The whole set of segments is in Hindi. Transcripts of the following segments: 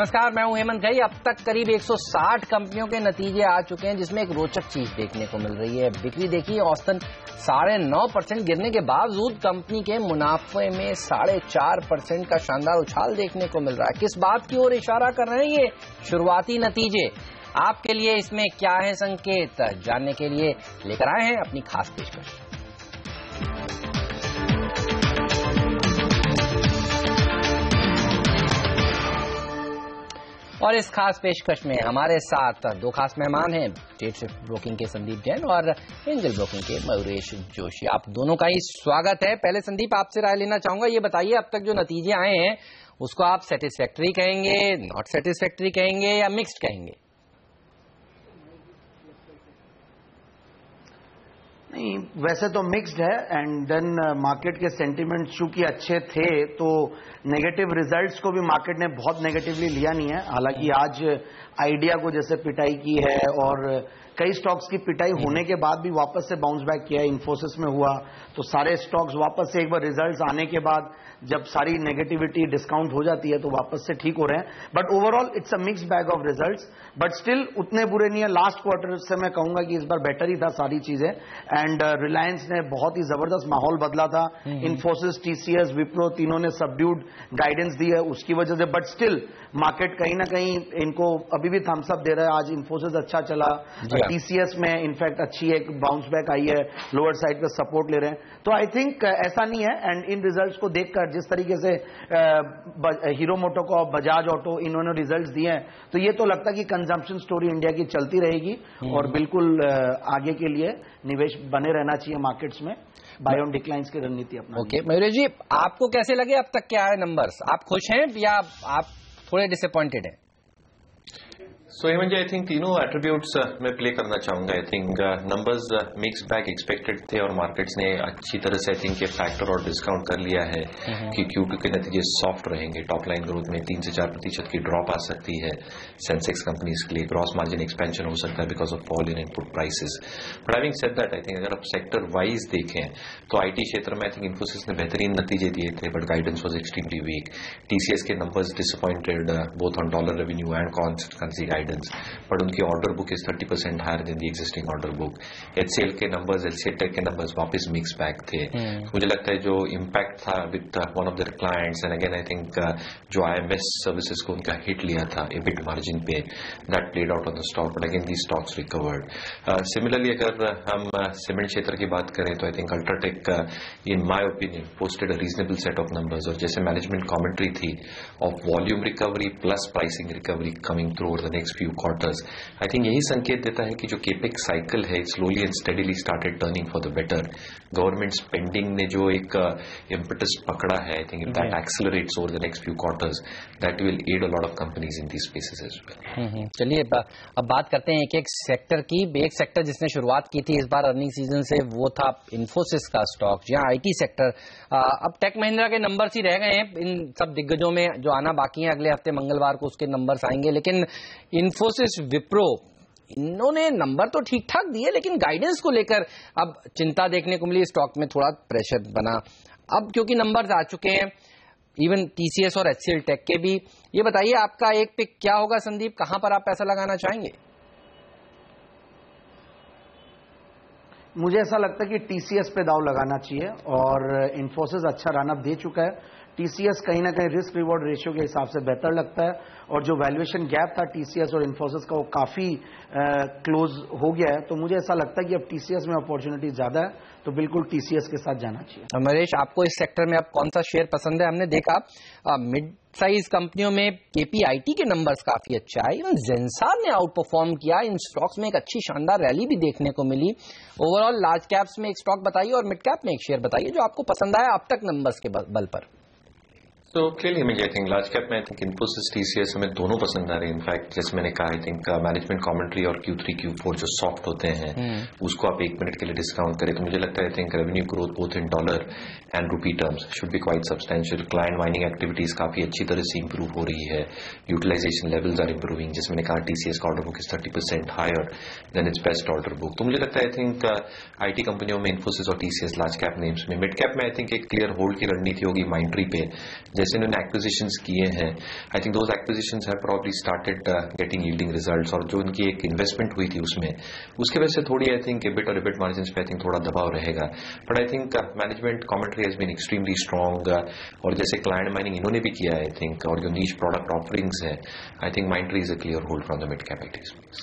नमस्कार, मैं हूं हेमंत घई। अब तक करीब 160 कंपनियों के नतीजे आ चुके हैं, जिसमें एक रोचक चीज देखने को मिल रही है। बिक्री देखिए, औसतन 9.5% गिरने के बावजूद कंपनी के मुनाफे में 4.5% का शानदार उछाल देखने को मिल रहा है। किस बात की ओर इशारा कर रहे हैं ये शुरुआती नतीजे? आपके लिए इसमें क्या है संकेत, जानने के लिए लेकर आए हैं अपनी खास पेशकश। और इस खास पेशकश में हमारे साथ दो खास मेहमान हैं, स्टेट शिफ्ट ब्रोकिंग के संदीप जैन और एंजल ब्रोकिंग के मयूरेश जोशी। आप दोनों का ही स्वागत है। पहले संदीप, आपसे राय लेना चाहूंगा। ये बताइए, अब तक जो नतीजे आए हैं उसको आप सेटिस्फैक्टरी कहेंगे, नॉट सेटिस्फैक्टरी कहेंगे या मिक्स्ड कहेंगे? नहीं, वैसे तो मिक्स्ड है। एंड देन मार्केट के सेंटिमेंट चूंकि अच्छे थे तो नेगेटिव रिजल्ट्स को भी मार्केट ने बहुत नेगेटिवली लिया नहीं है। हालांकि आज आइडिया को जैसे पिटाई की है और कई स्टॉक्स की पिटाई होने के बाद भी वापस से बाउंस बैक किया है। इन्फोसिस में हुआ तो सारे स्टॉक्स वापस से एक बार रिजल्ट्स आने के बाद जब सारी नेगेटिविटी डिस्काउंट हो जाती है तो वापस से ठीक हो रहे हैं। But overall it's a mixed bag of results, but still उतने बुरे नहीं है। लास्ट क्वार्टर से मैं कहूंगा कि इस बार बेटर ही था सारी चीजें। एंड रिलायंस ने बहुत ही जबरदस्त माहौल बदला था। इन्फोसिस, टीसीएस, विप्रो तीनों ने सबड्यूड गाइडेंस दी है उसकी वजह से। बट स्टिल मार्केट कहीं ना कहीं इनको अभी भी थम्स अप दे रहा है। आज इन्फोसिस अच्छा चला, टीसीएस में इनफैक्ट अच्छी एक बाउंस बैक आई है, लोअर साइड पे सपोर्ट ले रहे हैं। तो आई थिंक ऐसा नहीं है। एंड इन रिजल्ट्स को देखकर जिस तरीके से हीरो मोटोकॉर्प, बजाज ऑटो इन्होंने रिजल्ट्स दिए हैं तो ये तो लगता है कि कंजम्पशन स्टोरी इंडिया की चलती रहेगी और बिल्कुल आगे के लिए निवेश बने रहना चाहिए मार्केट्स में, बाय ऑन डिक्लाइंस की रणनीति अपना। ओके मयूरेश जी, आपको कैसे लगे अब तक क्या है नंबर्स? आप खुश हैं या आप थोड़े डिसअपॉइंटेड हैं? सो हेमंत जी, आई थिंक तीनों एट्रीब्यूट्स मैं प्ले करना चाहूंगा। I think numbers mix bag expected थे और मार्केट्स ने अच्छी तरह से आई थिंक ये फैक्टर और डिस्काउंट कर लिया है कि Q2 के नतीजे सॉफ्ट रहेंगे। टॉप लाइन ग्रोथ में 3 से 4% की ड्रॉप आ सकती है सेंसेक्स कंपनीज के लिए। ग्रॉस मार्जिन एक्सपेंशन हो सकता है because of fall in input prices. But having said that, I think अगर आप सेक्टर वाइज देखें तो आईटी क्षेत्र में आई थिंक इन्फोसिस ने बेहतरीन नतीजे दिए थे, but guidance was extremely weak. TCS के numbers disappointed both on dollar revenue and constancy guidance, but उनकी order book is 30% higher than the existing order book. HCL के नंबर्स, एचसीएल टेक के नंबर्स वापस मिक्स बैक थे। मुझे लगता है जो इम्पैक्ट था with one of their clients, and again I think जो आईएमएस सर्विसेज को उनका हिट लिया था एबिट मार्जिन पे, that played out on the stock, but again the stocks recovered. Similarly अगर हम सीमेंट क्षेत्र की बात करें तो I think UltraTech in my opinion posted a reasonable set of numbers, और जैसे मैनेजमेंट कमेंट्री थी of volume recovery plus pricing recovery coming through over the next few quarters, I think यही संकेत देता है कि जो केपेक्स साइकिल है slowly and steadily started turning for the better. Government spending ने जो एक इम्पेटस पकड़ा है, I think if that accelerates over the next few quarters that will add a lot of companies in these spaces as well. चलिए अब बात करते हैं एक एक सेक्टर की। एक सेक्टर जिसने शुरुआत की थी इस बार अर्निंग सीजन से वो था इन्फोसिस का स्टॉक, जहां आईटी सेक्टर। अब टेक महिंद्रा के नंबर्स ही रह गए हैं इन सब दिग्गजों में, जो आना बाकी है। अगले हफ्ते मंगलवार को उसके नंबर्स आएंगे, लेकिन इन्फोसिस, विप्रो इन्होंने नंबर तो ठीक ठाक दिए, लेकिन गाइडेंस को लेकर अब चिंता देखने को मिली। स्टॉक में थोड़ा प्रेशर बना अब क्योंकि नंबर्स आ चुके हैं, इवन टीसीएस और एचसीएल टेक के भी। ये बताइए आपका एक पिक क्या होगा संदीप, कहां पर आप पैसा लगाना चाहेंगे? मुझे ऐसा लगता है कि टीसीएस पे दाव लगाना चाहिए और इन्फोसिस अच्छा रनअप दे चुका है। टीसीएस कहीं ना कहीं रिस्क रिवॉर्ड रेशियो के हिसाब से बेहतर लगता है और जो वैल्यूएशन गैप था टीसीएस और इन्फोसिस का वो काफी क्लोज हो गया है। तो मुझे ऐसा लगता है कि अब टीसीएस में अपॉर्चुनिटी ज्यादा है, तो बिल्कुल टीसीएस के साथ जाना चाहिए। अमरेश, आपको इस सेक्टर में अब कौन सा शेयर पसंद है? हमने देखा मिड साइज कंपनियों में केपीआईटी के नंबर्स काफी अच्छा है, इवन जेंसार ने आउट परफॉर्म किया। इन स्टॉक्स में एक अच्छी शानदार रैली भी देखने को मिली। ओवरऑल लार्ज कैप्स में एक स्टॉक बताइए और मिड कैप में एक शेयर बताइए जो आपको पसंद आया अब तक नंबर्स के बल पर। तो clearly I think large cap में आई थिंक इन्फोसिस, टीसीएस हमें दोनों पसंद आ रहे हैं। इनफैक्ट जैसे मैंने कहा, आई थिंक मैनेजमेंट कमेंट्री और Q3 Q4 जो सॉफ्ट होते हैं उसको आप 1 मिनट के लिए डिस्काउंट करें तो मुझे लगता है I think revenue growth both in dollar and rupee terms should be quite substantial. Client mining activities काफी अच्छी तरह से इंप्रूव हो रही है, यूटिलाइजेशन लेवल्स आर इंप्रूविंग। जैसे मैंने कहा, टीसीएस का order book is 30% higher than its best order book. तो मुझे लगता है आई थिंक आईटी कंपनियों में इन्फोसिस और टीसीएस लार्ज कैप नेम्स में। मिड कैप में आई थिंक एक क्लियर होल्ड की रणनीति होगी माइंट्री पे। जैसे इन्होंने एक्विजिशंस किए हैं, I think those acquisitions have probably started getting yielding results, और जो उनकी एक इन्वेस्टमेंट हुई थी उसमें, उसके वजह से थोड़ी आई थिंक एबिट और एबिट मार्जिन पे आई थिंक थोड़ा दबाव रहेगा। But I think management commentary has been extremely strong, और जैसे क्लाइंट माइनिंग इन्होंने भी किया है आई थिंक, और जो नीश प्रोडक्ट ऑफरिंग्स है, I think माइंट्री is a clear hold from the mid cap IT.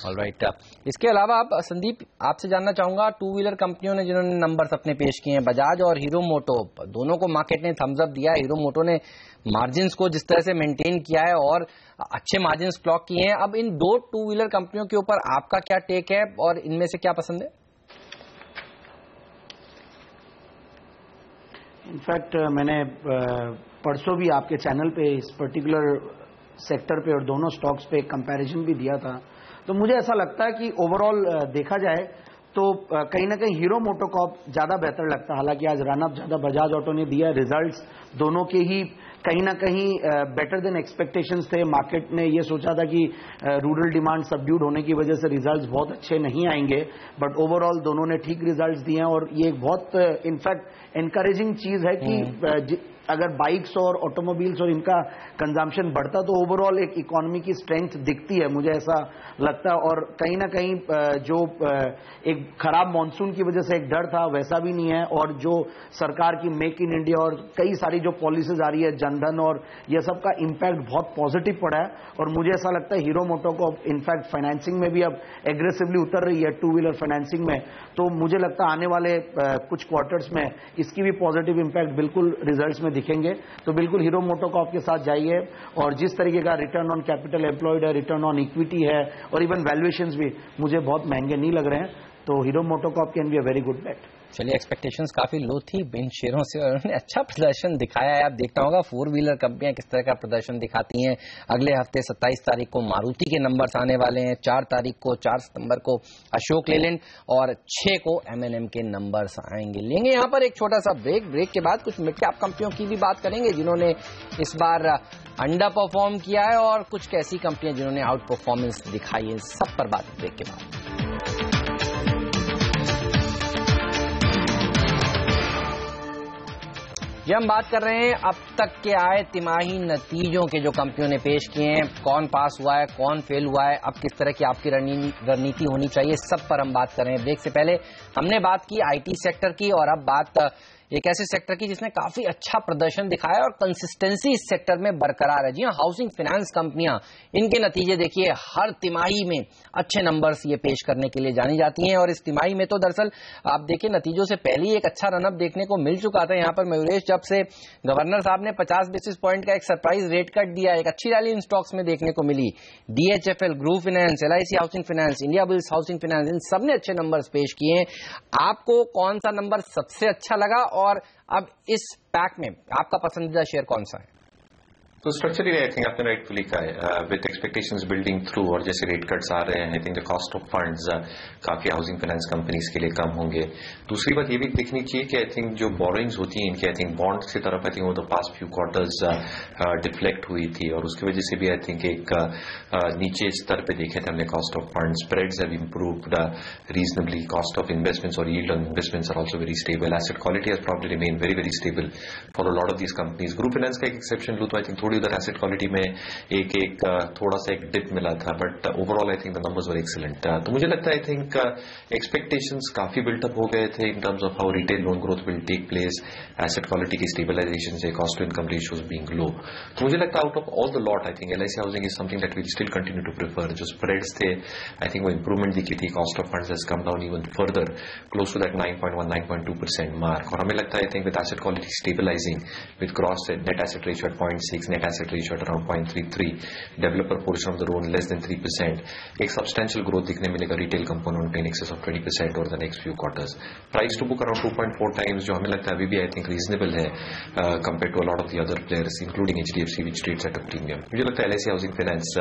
Alright, इसके अलावा आप संदीप आपसे जानना चाहूंगा, टू व्हीलर कंपनियों ने जिन्होंने नंबर्स अपने पेश किए हैं, बजाज और हीरो मोटो, दोनों को मार्केट ने थम्स अप दिया है। हीरो मोटो ने मार्जिन्स को जिस तरह से मेंटेन किया है और अच्छे मार्जिन्स क्लॉक किए हैं, अब इन दो टू व्हीलर कंपनियों के ऊपर आपका क्या टेक है और इनमें से क्या पसंद है? इनफैक्ट मैंने परसों भी आपके चैनल पे इस पर्टिकुलर सेक्टर पे और दोनों स्टॉक्स पे एक कंपैरिजन भी दिया था। तो मुझे ऐसा लगता है कि ओवरऑल देखा जाए तो कहीं ना कहीं हीरो मोटोकॉर्प ज्यादा बेहतर लगता है। हालांकि आज रनअप ज्यादा बजाज ऑटो ने दिया, रिजल्ट्स दोनों के ही कहीं ना कहीं बेटर देन एक्सपेक्टेशंस थे। मार्केट ने ये सोचा था कि रूरल डिमांड सबड्यूड होने की वजह से रिजल्ट्स बहुत अच्छे नहीं आएंगे, बट ओवरऑल दोनों ने ठीक रिजल्ट्स दिए हैं। और ये एक बहुत इनफैक्ट एनकरेजिंग चीज है कि अगर बाइक्स और ऑटोमोबाइल्स और इनका कंजम्पशन बढ़ता तो ओवरऑल एक इकोनॉमी की स्ट्रेंथ दिखती है, मुझे ऐसा लगता है। और कहीं ना कहीं जो एक खराब मॉनसून की वजह से एक डर था वैसा भी नहीं है, और जो सरकार की मेक इन इंडिया और कई सारी जो पॉलिसीज आ रही है, जनधन और ये सब का इम्पैक्ट बहुत पॉजिटिव पड़ा है। और मुझे ऐसा लगता है हीरो मोटो को इनफैक्ट फाइनेंसिंग में भी अब एग्रेसिवली उतर रही है, टू व्हीलर फाइनेंसिंग में। तो मुझे लगता है आने वाले कुछ क्वार्टर्स में इसकी भी पॉजिटिव इम्पैक्ट बिल्कुल रिजल्ट्स में दिखेंगे। तो बिल्कुल हीरो मोटोकॉर्प के साथ जाइए, और जिस तरीके का रिटर्न ऑन कैपिटल एम्प्लॉयड है, रिटर्न ऑन इक्विटी है, और इवन वैल्यूएशंस भी मुझे बहुत महंगे नहीं लग रहे हैं, तो Hero MotoCorp can be a very good bet. चलिए, एक्सपेक्टेशंस काफी लो थी इन शेयरों से और उन्होंने अच्छा प्रदर्शन दिखाया है। आप देखना होगा फोर व्हीलर कंपनियां किस तरह का प्रदर्शन दिखाती हैं। अगले हफ्ते 27 तारीख को मारुति के नंबर्स आने वाले हैं, 4 तारीख को 4 सितंबर को अशोक लेलैंड और 6 को M&M के नंबर्स आएंगे। लेंगे यहाँ पर एक छोटा सा ब्रेक के बाद कुछ मिड कैप कंपनियों की भी बात करेंगे जिन्होंने इस बार अंडर परफॉर्म किया है, और कुछ ऐसी कंपनियां जिन्होंने आउट परफॉर्मेंस दिखाई है। सब पर बात ब्रेक के बाद। ये हम बात कर रहे हैं अब तक के आए तिमाही नतीजों के जो कंपनियों ने पेश किए हैं, कौन पास हुआ है, कौन फेल हुआ है, अब किस तरह की आपकी रणनीति होनी चाहिए, सब पर हम बात कर रहे हैं। ब्रेक से पहले हमने बात की आईटी सेक्टर की, और अब बात एक ऐसे सेक्टर की जिसने काफी अच्छा प्रदर्शन दिखाया और कंसिस्टेंसी इस सेक्टर में बरकरार है। जी हाँ, हाउसिंग फाइनेंस कंपनियां, इनके नतीजे देखिए, हर तिमाही में अच्छे नंबर्स ये पेश करने के लिए जानी जाती हैं। और इस तिमाही में तो दरअसल आप देखिए नतीजों से पहले ही एक अच्छा रनअप देखने को मिल चुका था। यहाँ पर मयूरेश, जब से गवर्नर साहब ने 50 बेसिस पॉइंट का एक सरप्राइज रेट कट दिया, एक अच्छी रैली इन स्टॉक्स में देखने को मिली। DHFL, group finance, LIC housing finance, इंडिया बुल्स हाउसिंग फाइनेंस, इन सब ने अच्छे नंबर्स पेश किए हैं। आपको कौन सा नंबर सबसे अच्छा लगा, और अब इस पैक में आपका पसंदीदा शेयर कौन सा है? तो स्ट्रक्चरली आई थिंक आपने राइटफुली कहा है, विद एक्सपेक्टेशंस बिल्डिंग थ्रू, और जैसे रेट कट्स आ रहे हैं, I think the cost of funds काफी हाउसिंग फाइनेंस कंपनीज के लिए कम होंगे। दूसरी बात ये भी देखनी चाहिए कि आई थिंक जो बोरोइंग्स होती हैं इनकी, आई थिंक बॉन्ड्स की तरफ आई थिंक वो तो पास्ट फ्यू क्वार्टर्स डिफ्लेक्ट हुई थी, और उसकी वजह से भी आई थिंक एक नीचे स्तर पे देखे थे हमने cost of funds. Spreads have improved reasonably, cost of investments और yield on investments are also very stable, asset quality has probably remain very very stable for a lot of these companies. Group finance का एक एक्सेप्शन लूं तो आई थिंक थोड़ी उधर एसेट क्वालिटी में एक थोड़ा सा एक डिप मिला था, but overall I think the numbers were excellent. तो मुझे लगता है आई थिंक एक्सपेक्टेशंस काफी बिल्टअप हो गए थे in terms of how retail loan growth will take place, asset quality की स्टेबलाइजेशन से, cost to income ratios being low. तो मुझे लगता है out of all the lot I think LIC housing is something that we still continue to prefer. जो स्प्रेड्स थे आई थिंक वो इंप्रूवमेंट दिखी थी, cost of funds has come down even further close to that 9.1-9.2% mark, और हमें लगता है I think with asset quality stabilising, with gross net asset ratio at 0.6, net asset ratio at around 0.33, developer portion of the loan less than 3%, एक सब्सटेंशियल ग्रोथ दिखने मिलेगा retail component in excess of 20% over the next few quarters. Price to book around 2.4 times, जो हमें लगता है अभी भी आई थिंक रीजनेबल है compare to a lot of the other players including HDFC which trades at a premium. मुझे लगता है LIC housing finance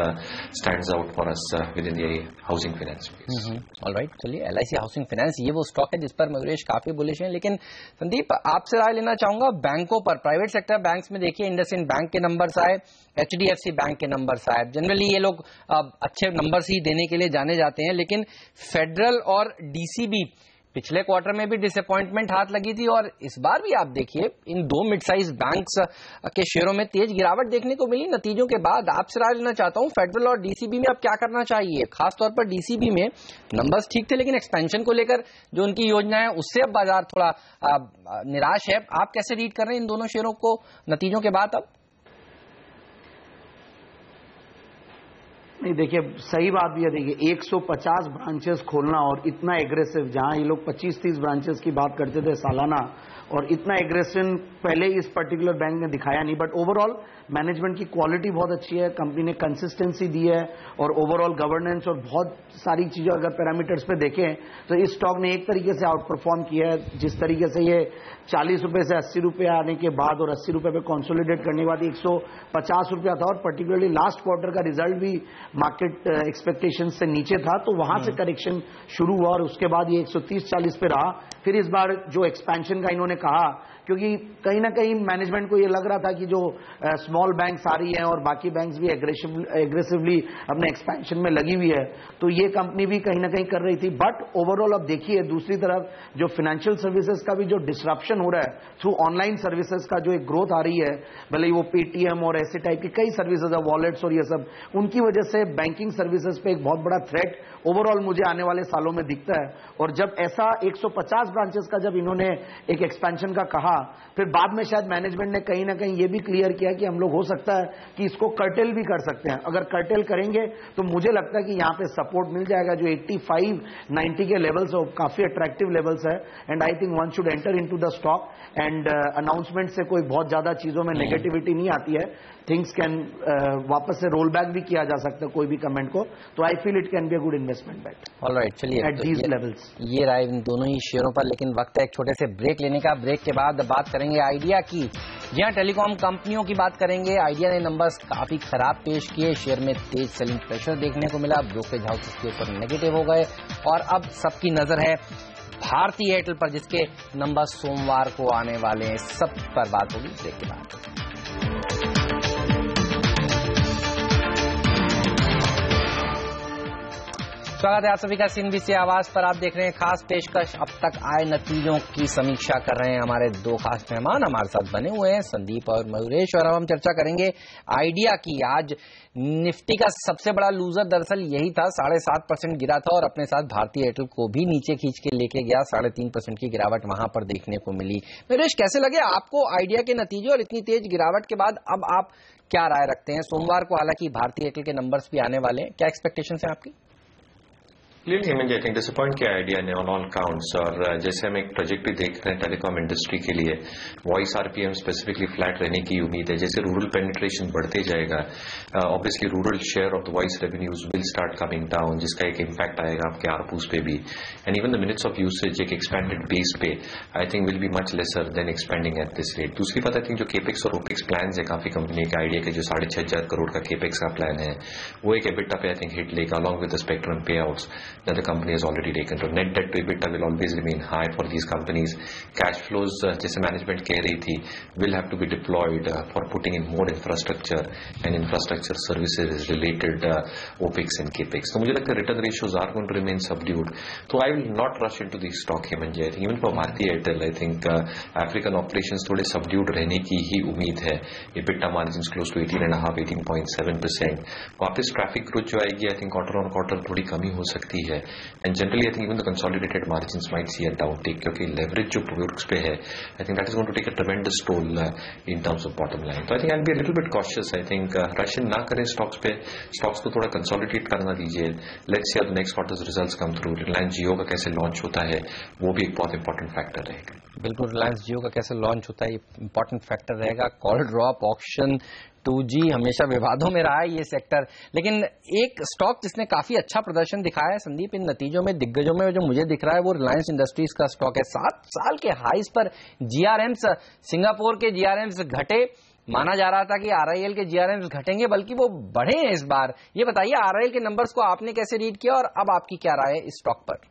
stands out for us within the housing finance space. Alright, चलिए, LIC हाउसिंग फाइनेंस ये वो स्टॉक है जिस पर मयूरेश काफी बुलिश है। लेकिन संदीप, आपसे राय लेना चाहूंगा बैंकों पर। प्राइवेट सेक्टर बैंक्स में देखिए, इंडसइंड बैंक के नंबर्स आए, HDFC बैंक के नंबर्स आए। जनरली ये लोग अच्छे नंबर्स ही देने के लिए जाने जाते हैं, लेकिन फेडरल और DCB पिछले क्वार्टर में भी डिसअपॉइंटमेंट हाथ लगी थी और इस बार भी आप देखिए इन दो मिड साइज बैंक्स के शेयरों में तेज गिरावट देखने को मिली नतीजों के बाद। आपसे राय लेना चाहता हूं, फेडरल और डीसीबी में अब क्या करना चाहिए? खासतौर पर डीसीबी में नंबर्स ठीक थे लेकिन एक्सपेंशन को लेकर जो उनकी योजना है उससे अब बाजार थोड़ा निराश है। आप कैसे रीड कर रहे हैं इन दोनों शेयरों को नतीजों के बाद? अब नहीं, देखिए सही बात भी है। देखिए 150 ब्रांचेस खोलना और इतना एग्रेसिव, जहां ये लोग 25-30 ब्रांचेस की बात करते थे सालाना, और इतना एग्रेसिव पहले इस पर्टिकुलर बैंक ने दिखाया नहीं। बट ओवरऑल मैनेजमेंट की क्वालिटी बहुत अच्छी है, कंपनी ने कंसिस्टेंसी दी है और ओवरऑल गवर्नेंस और बहुत सारी चीजें अगर पैरामीटर्स पे देखें तो इस स्टॉक ने एक तरीके से आउट परफॉर्म किया है। जिस तरीके से ये 40 रुपए से 80 रुपए आने के बाद और 80 रुपए पे कंसोलिडेट करने के बाद 150 रुपया था, और पर्टिकुलरली लास्ट क्वार्टर का रिजल्ट भी मार्केट एक्सपेक्टेशन से नीचे था, तो वहां से करेक्शन शुरू हुआ और उसके बाद ये 130-40 पे रहा। फिर इस बार जो एक्सपेंशन का इन्होंने कहा, क्योंकि कहीं ना कहीं मैनेजमेंट को ये लग रहा था कि जो स्मॉल बैंक्स आ रही हैं और बाकी बैंक्स भी एग्रेसिवली अपने एक्सपेंशन में लगी हुई है, तो ये कंपनी भी कहीं ना कहीं कर रही थी। बट ओवरऑल अब देखिए दूसरी तरफ जो फाइनेंशियल सर्विसेज का भी जो डिसरप्शन हो रहा है थ्रू ऑनलाइन सर्विसेज का जो एक ग्रोथ आ रही है, भले वो पेटीएम और ऐसे टाइप की कई सर्विसेज है, वॉलेट्स और ये सब, उनकी वजह से बैंकिंग सर्विसेज पे एक बहुत बड़ा थ्रेट ओवरऑल मुझे आने वाले सालों में दिखता है। और जब ऐसा 150 ब्रांचेस का जब इन्होंने एक एक्सपेंशन का कहा, फिर बाद में शायद मैनेजमेंट ने कहीं ना कहीं ये भी क्लियर किया कि हम लोग हो सकता है कि इसको कर्टेल भी कर सकते हैं। अगर कर्टेल करेंगे तो मुझे लगता है कि यहां पे सपोर्ट मिल जाएगा। जो 85-90 के लेवल्स है काफी अट्रैक्टिव लेवल्स है, and I think one should enter into the stock. And announcement से कोई बहुत ज्यादा चीजों में नेगेटिविटी नहीं आती है, थिंग्स कैन वापस से रोल बैक भी किया जा सकता है कोई भी कमेंट को, तो I feel it can be a good investment bat. Alright, चलिए एट दीज लेवल्स ये राय इन दोनों ही शेयरों पर। लेकिन वक्त है एक छोटे से ब्रेक लेने का। ब्रेक के बाद बात करेंगे आइडिया की। जी हाँ, टेलीकॉम कंपनियों की बात करेंगे। आइडिया ने नंबर्स काफी खराब पेश किए, शेयर में तेज सेलिंग प्रेशर देखने को मिला, ब्रोकरेज हाउस इसके ऊपर नेगेटिव हो गए और अब सबकी नजर है भारतीय एयरटेल पर जिसके नंबर सोमवार को आने वाले हैं। सब पर बात होगी ब्रेक के बाद। स्वागत है आप सभी का सीएनबीसी आवाज पर। आप देख रहे हैं खास पेशकश। अब तक आए नतीजों की समीक्षा कर रहे हैं हमारे दो खास मेहमान हमारे साथ बने हुए हैं, संदीप और मयूरेश, और अब हम चर्चा करेंगे आइडिया की। आज निफ्टी का सबसे बड़ा लूजर दरअसल यही था, 7.5% गिरा था और अपने साथ भारतीय एयरटेल को भी नीचे खींच के लेके गया। 3.5% की गिरावट वहां पर देखने को मिली। मयूरेश, कैसे लगे आपको आइडिया के नतीजे और इतनी तेज गिरावट के बाद अब आप क्या राय रखते हैं? सोमवार को हालांकि भारतीय एयरटेल के नंबर्स भी आने वाले हैं, क्या एक्सपेक्टेशन है आपकी? क्लियरली आई थिंक डिसअपॉइंट किया आइडिया ने ऑन ऑल काउंट्स। और जैसे हम एक प्रोजेक्ट भी देख रहे हैं टेलीकॉम इंडस्ट्री के लिए, वॉइस आरपीएम स्पेसिफिकली फ्लैट रहने की उम्मीद है। जैसे रूरल पेनिट्रेशन बढ़ते जाएगा, obviously rural share of the voice revenues will start coming down, जिसका एक इम्पैक्ट आएगा आपके आरपूस पे भी। And even the minutes of usage एक एक्सपैंडेड बेस पे I think will be much lesser than expanding at this rate. दूसरी बात, आई थिंक जो केपेक्स और ओपेक्स प्लान है काफी कंपनी के, आइडिया के जो 6,500 करोड़ का केपेक्स का प्लान है, वो एक एबिटा पे आई थिंक हिट लेगा अलॉन्ग विद द स्पेक्ट्रम पे outs that the company has already taken. So net debt to EBITDA will always remain high for these companies. Cash flows, जैसे मैनेजमेंट कह रही थी, will have to be deployed for putting in more infrastructure and infrastructure services related OPEX and CAPEX. तो मुझे लगता है return ratios are going to remain subdued. So I will not rush into the stock Hemanji. I think even for Bharti Airtel, I think African operations थोड़े subdued रहने की ही उम्मीद है. EBITDA margins close to 18.5, 18.7%. वापस ट्रैफिक ग्रोथ जो आएगी, I think quarter on quarter थोड़ी कमी हो सकती है. And generally, I think even the consolidated margins might see a downtick क्योंकि leverage जो products पे है, I think that is going to take a tremendous toll in terms of bottom line. So I think I'll be a little bit cautious. I think rush in ना करें stocks पे, stocks को थोड़ा consolidate करना दीजिए. Let's see how the next quarter's results come through. Reliance Jio का कैसे launch होता है, वो भी एक बहुत important factor रहेगा. बिल्कुल, रिलायंस जियो का कैसे लॉन्च होता है ये इंपॉर्टेंट फैक्टर रहेगा। कॉल ड्रॉप, ऑक्शन, 2G हमेशा विवादों में रहा है ये सेक्टर। लेकिन एक स्टॉक जिसने काफी अच्छा प्रदर्शन दिखाया है संदीप इन नतीजों में, दिग्गजों में जो मुझे दिख रहा है, वो रिलायंस इंडस्ट्रीज का स्टॉक है। 7 साल के हाईज पर जीआरएम्स, सिंगापुर के जीआरएम्स घटे। माना जा रहा था कि आरआईएल के जीआरएम्स घटेंगे, बल्कि वो बढ़े हैं इस बार। ये बताइए आरआईएल के नंबर्स को आपने कैसे रीड किया और अब आपकी क्या राय है इस स्टॉक पर?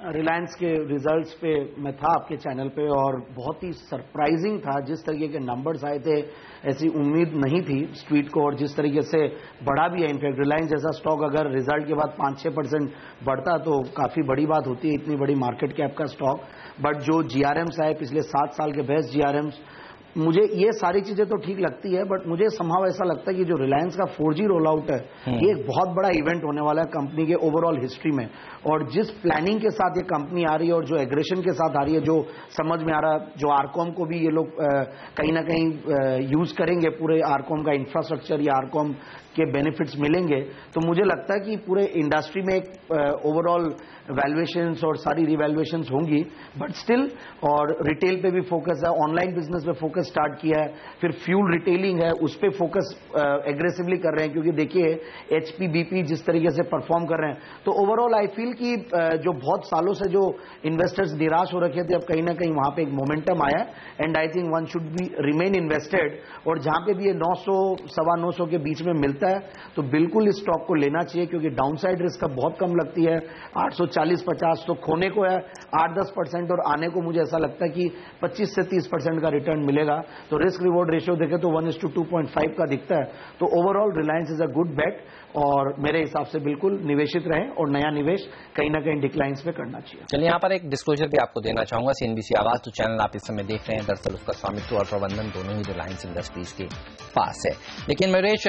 रिलायंस के रिजल्ट्स पे मैं था आपके चैनल पे और बहुत ही सरप्राइजिंग था जिस तरीके के नंबर्स आए थे, ऐसी उम्मीद नहीं थी स्ट्रीट को, और जिस तरीके से बढ़ा भी है। इनफैक्ट रिलायंस जैसा स्टॉक अगर रिजल्ट के बाद 5-6% बढ़ता तो काफी बड़ी बात होती है, इतनी बड़ी मार्केट कैप का स्टॉक। बट जो जीआरएम्स आए पिछले 7 साल के बेस्ट जीआरएम्स, मुझे ये सारी चीजें तो ठीक लगती है, बट मुझे संभव ऐसा लगता है कि जो रिलायंस का 4G रोल आउट है ये एक बहुत बड़ा इवेंट होने वाला है कंपनी के ओवरऑल हिस्ट्री में। और जिस प्लानिंग के साथ ये कंपनी आ रही है और जो एग्रेशन के साथ आ रही है, जो समझ में आ रहा है, जो आरकॉम को भी ये लोग कहीं ना कहीं यूज करेंगे, पूरे आरकॉम का इंफ्रास्ट्रक्चर या आरकॉम के बेनिफिट्स मिलेंगे, तो मुझे लगता है कि पूरे इंडस्ट्री में एक ओवरऑल वैल्यूएशंस और सारी रिवैल्यूएशंस होंगी। बट स्टिल, और रिटेल पे भी फोकस है, ऑनलाइन बिजनेस पे फोकस स्टार्ट किया है, फिर फ्यूल रिटेलिंग है उस पे फोकस एग्रेसिवली कर रहे हैं, क्योंकि देखिए HP BP जिस तरीके से परफॉर्म कर रहे हैं। तो ओवरऑल आई फील कि जो बहुत सालों से जो इन्वेस्टर्स निराश हो रखे थे, अब कहीं ना कहीं वहां पे एक मोमेंटम आया है and I think one should be remain invested. और जहां पे भी ये 900 सवा 900 के बीच में मिलता है तो बिल्कुल इस स्टॉक को लेना चाहिए, क्योंकि डाउनसाइड रिस्क बहुत कम लगती है। 840-50 तो खोने को है 8-10% और आने को मुझे ऐसा लगता है कि 25 से 30% का रिटर्न मिलेगा। तो रिस्क रिवॉर्ड रेशियो देखें तो 1:2.5 का दिखता है। तो overall Reliance is a good bet और मेरे हिसाब से बिल्कुल निवेशित रहें और नया निवेश कहीं ना कहीं डिक्लाइंस में करना चाहिए। चलिए, यहाँ पर एक डिस्क्लोजर भी आपको देना चाहूंगा। CNBC आवाज जो चैनल आप इस समय देख रहे हैं, दरअसल उसका स्वामित्व और प्रबंधन दोनों ही रिलायंस इंडस्ट्रीज के पास है। लेकिन मयूरेश,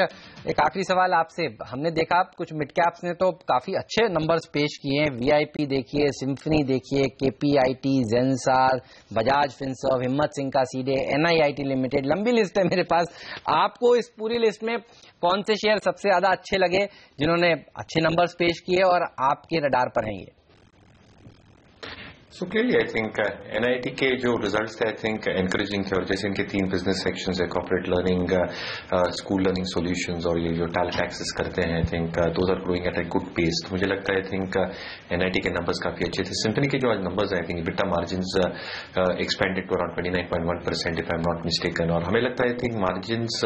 एक आखिरी सवाल आपसे। हमने देखा कुछ मिड कैप्स ने तो काफी अच्छे नंबर्स पेश किए हैं। VIP देखिए, सिम्फनी देखिए, KPIT, जेंसार, बजाज फिनसर्व, हिम्मत सिंह का सीधे, NIIT लिमिटेड, लंबी लिस्ट है मेरे पास। आपको इस पूरी लिस्ट में कौन से शेयर सबसे ज्यादा अच्छे लगे जिन्होंने अच्छे नंबर्स पेश किए और आपके रडार पर हैं ये? So clearly I think NIIT के जो रिजल्ट्स थे आई थिंक एनकरेजिंग थे, और जैसे इनके 3 बिजनेस सेक्शंस है, corporate learning, school learning solutions और ये जो टैलेंट एक्सेस करते हैं, I think those are growing at a good pace. तो मुझे लगता है आई थिंक NIIT के नंबर्स काफी अच्छे थे। सिम्फनी के जो आज numbers I think EBITDA margins expanded to around 29.1% if I am not mistaken, और हमें लगता है I think margins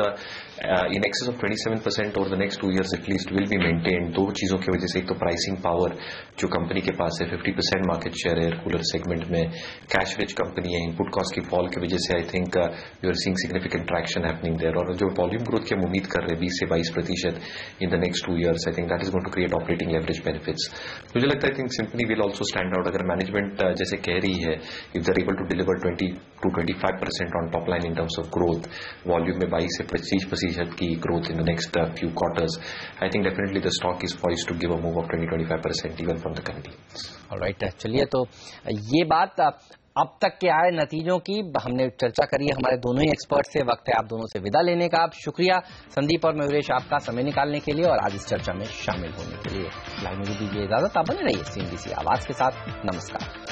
in excess of 27% over the next 2 years at least will be maintain. 2 चीजों की वजह से, एक तो प्राइसिंग पावर जो कंपनी के पास है, 50% मार्केट शेयर है कूलर सेगमेंट में, कैश रिच कंपनी है, इनपुट कॉस्ट की फॉल की वजह से I think you are seeing significant traction happening there, और जो वॉल्यूम ग्रोथ की हम उम्मीद कर रहे हैं 20 से 22% in the next 2 years, I think that is going to create operating leverage benefits. मुझे लगता है I think Symphony will also stand out. अगर मैनेजमेंट जैसे कह रही है, if they are able to deliver 20 to 25% on top line in terms of growth, volume में 22 से 25% की growth in the next few quarters, I think definitely the stock is poised to give a move of 20-25% even from the current levels. Alright, चलिए, तो ये बात अब तक के आए नतीजों की हमने चर्चा करी है हमारे दोनों ही एक्सपर्ट से। वक्त है आप दोनों से विदा लेने का। आप शुक्रिया संदीप और मयूरेश आपका समय निकालने के लिए और आज इस चर्चा में शामिल होने के लिए। मुझे दीजिए इजाजत, आप बने रहिए CNBC आवाज के साथ। नमस्कार।